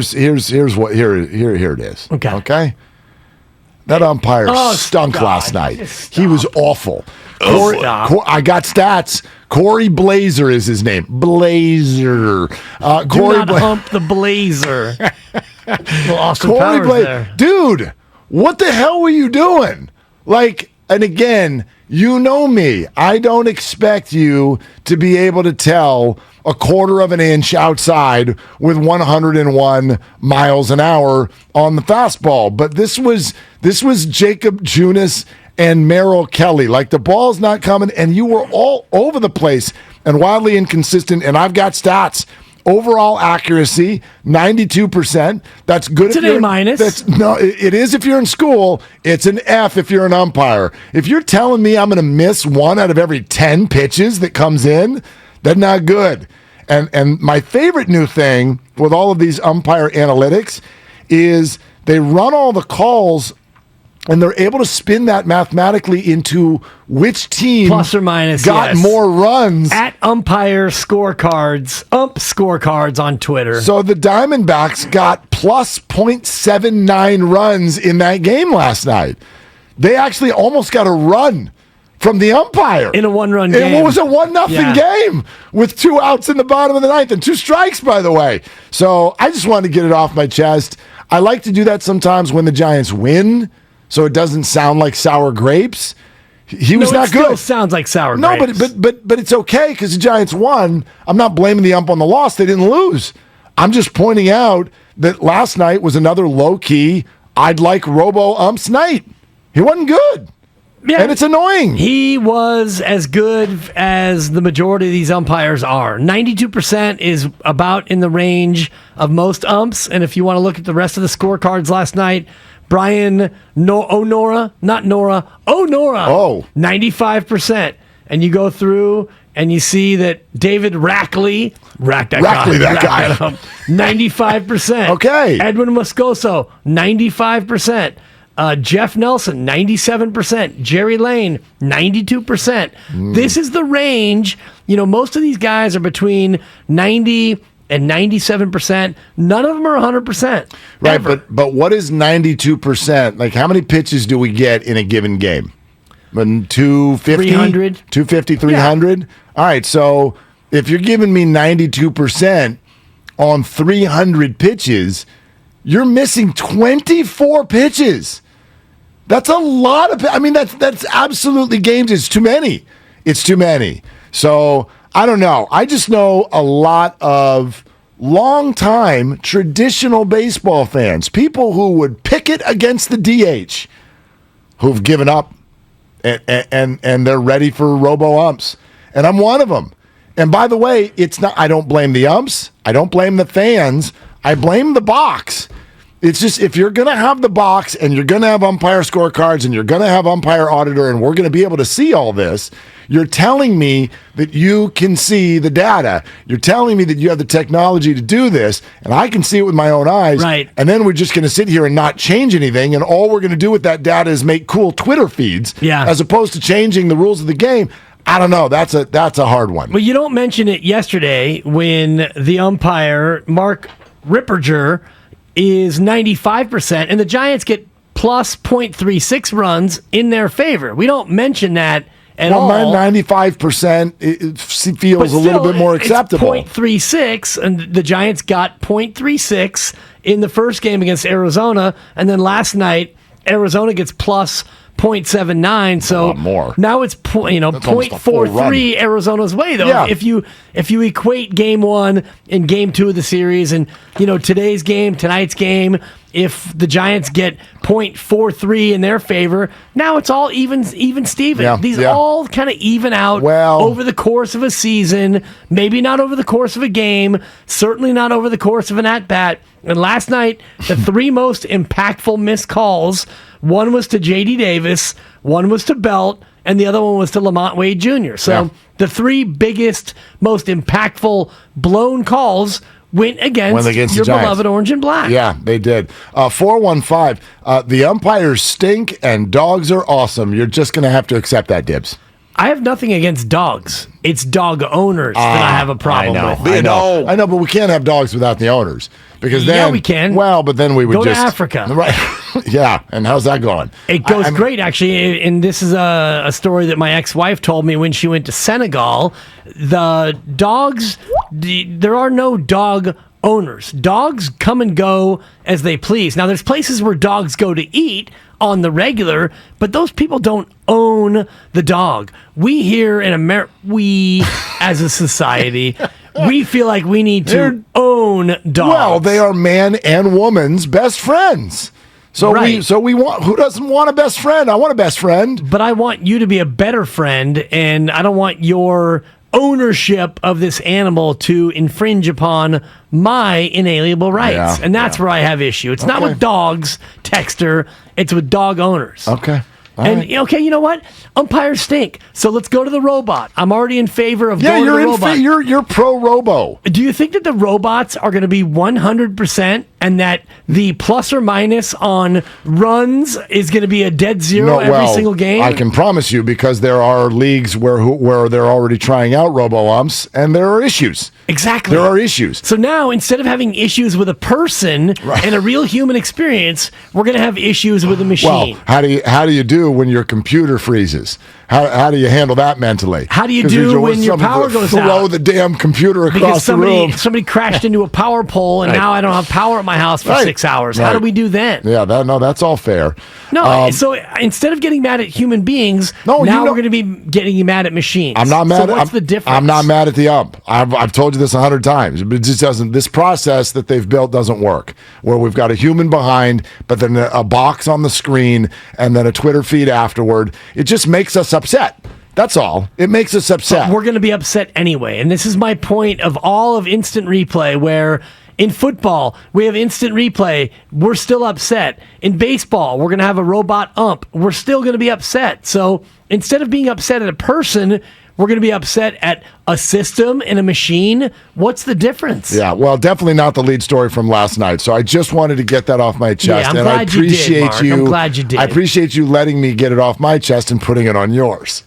Here's what here it is. Okay. That umpire stunk last night. He was awful. I got stats. Corey Blazer is his name. Blazer. Do not hump the Blazer. Well, Austin Corey Powers there. Dude, what the hell were you doing? Like, and again, you know me. I don't expect you to be able to tell a quarter of an inch outside with 101 miles an hour on the fastball. But this was Jacob Junis and Merrill Kelly. Like, the ball's not coming, and you were all over the place and wildly inconsistent. And I've got stats. Overall accuracy, 92%. That's good. It's an A minus. No, it is if you're in school. It's an F if you're an umpire. If you're telling me I'm going to miss 1 out of every 10 pitches that comes in, that's not good. And my favorite new thing with all of these umpire analytics is they run all the calls and they're able to spin that mathematically into which team plus or minus got more runs. At umpire scorecards, scorecards on Twitter. So the Diamondbacks got plus 0.79 runs in that game last night. They actually almost got a run from the umpire. In a one-run game. It was a 1-0 game with 2 outs in the bottom of the ninth and 2 strikes, by the way. So I just wanted to get it off my chest. I like to do that sometimes when the Giants win, so it doesn't sound like sour grapes. He was not good. Still sounds like sour grapes. No, but it's okay because the Giants won. I'm not blaming the ump on the loss. They didn't lose. I'm just pointing out that last night was another low-key, I'd like robo-umps night. He wasn't good. Yeah, and it's annoying. He was as good as the majority of these umpires are. 92% is about in the range of most umps. And if you want to look at the rest of the scorecards last night, Brian Onora, 95%. And you go through and you see that David Rackley, that guy, 95%. Okay. Edwin Moscoso, 95%. Jeff Nelson, 97%. Jerry Lane, 92%. This is the range. Most of these guys are between 90 and 97%. None of them are 100%. Right, ever. but what is 92%? Like, how many pitches do we get in a given game? 250? 300. 250, 300? Yeah. All right, so if you're giving me 92% on 300 pitches, you're missing 24 pitches. That's a lot of. That's absolutely games. It's too many. So I don't know. I just know a lot of long-time traditional baseball fans, people who would picket against the DH, who've given up, and they're ready for robo-umps. And I'm one of them. And by the way, it's not. I don't blame the umps. I don't blame the fans. I blame the box. It's just, if you're going to have the box and you're going to have umpire scorecards and you're going to have umpire auditor and we're going to be able to see all this, you're telling me that you can see the data. You're telling me that you have the technology to do this, and I can see it with my own eyes. Right. And then we're just going to sit here and not change anything, and all we're going to do with that data is make cool Twitter feeds as opposed to changing the rules of the game. I don't know. That's a hard one. Well, you don't mention it yesterday when the umpire, Mark Ripperger, is 95%, and the Giants get plus 0.36 runs in their favor. We don't mention that at all. Well, 95% it feels a little bit more acceptable. It's 0.36, and the Giants got 0.36 in the first game against Arizona, and then last night, Arizona gets plus 0.79, so more. Now it's 0.43 Arizona's way, though. Yeah. If you equate game 1 and game 2 of the series, and today's game, tonight's game, if the Giants get 0.43 in their favor, now it's all even Steven. Yeah. These all kind of even out over the course of a season, maybe not over the course of a game, certainly not over the course of an at-bat. And last night, the 3 most impactful missed calls, one was to J.D. Davis, one was to Belt, and the other one was to Lamont Wade Jr. So the 3 biggest, most impactful blown calls went against your beloved Orange and Black. Yeah, they did. 415, the umpires stink and dogs are awesome. You're just going to have to accept that, Dibs. I have nothing against dogs. It's dog owners that I have a problem with. I know, but we can't have dogs without the owners. Because then, we can. Well, but then we would go just... to Africa. Right. Yeah, and how's that going? It goes great, actually, and this is a story that my ex-wife told me when she went to Senegal. The dogs, there are no dog owners. Dogs come and go as they please. Now, there's places where dogs go to eat on the regular, but those people don't own the dog. We here in America, as a society... we feel like we need to own dogs. Well, they are man and woman's best friends. So we want, who doesn't want a best friend? I want a best friend. But I want you to be a better friend, and I don't want your ownership of this animal to infringe upon my inalienable rights. And that's where I have issue. It's not with dogs, Texter. It's with dog owners. Okay. Okay, you know what? Umpires stink. So let's go to the robot. I'm already in favor of going to the robot. You're pro robo. Do you think that the robots are going to be 100% and that the plus or minus on runs is going to be a dead zero every single game? I can promise you, because there are leagues where they're already trying out robo umps, and there are issues. Exactly. There are issues. So now, instead of having issues with a person and a real human experience, we're going to have issues with a machine. Well, how do you do when your computer freezes? How do you handle that mentally? How do you do when your power goes out? Throw the damn computer across the room. Somebody crashed into a power pole, and now I don't have power at my house for 6 hours. How do we do then? Yeah, that's all fair. No, so instead of getting mad at human beings, now we're going to be getting mad at machines. I'm not mad. So what's the difference? I'm not mad at the ump. I've told you this 100 times, but it just doesn't. This process that they've built doesn't work. Where we've got a human behind, but then a box on the screen, and then a Twitter feed afterward. It just makes us upset. That's all. It makes us upset. But we're going to be upset anyway. And this is my point of all of instant replay, where in football, we have instant replay. We're still upset. In baseball, we're going to have a robot ump. We're still going to be upset. So instead of being upset at a person, we're going to be upset at a system and a machine. What's the difference? Yeah, well, definitely not the lead story from last night. So I just wanted to get that off my chest. Yeah, I'm glad you did, Mark. I'm glad you did. I appreciate you letting me get it off my chest and putting it on yours.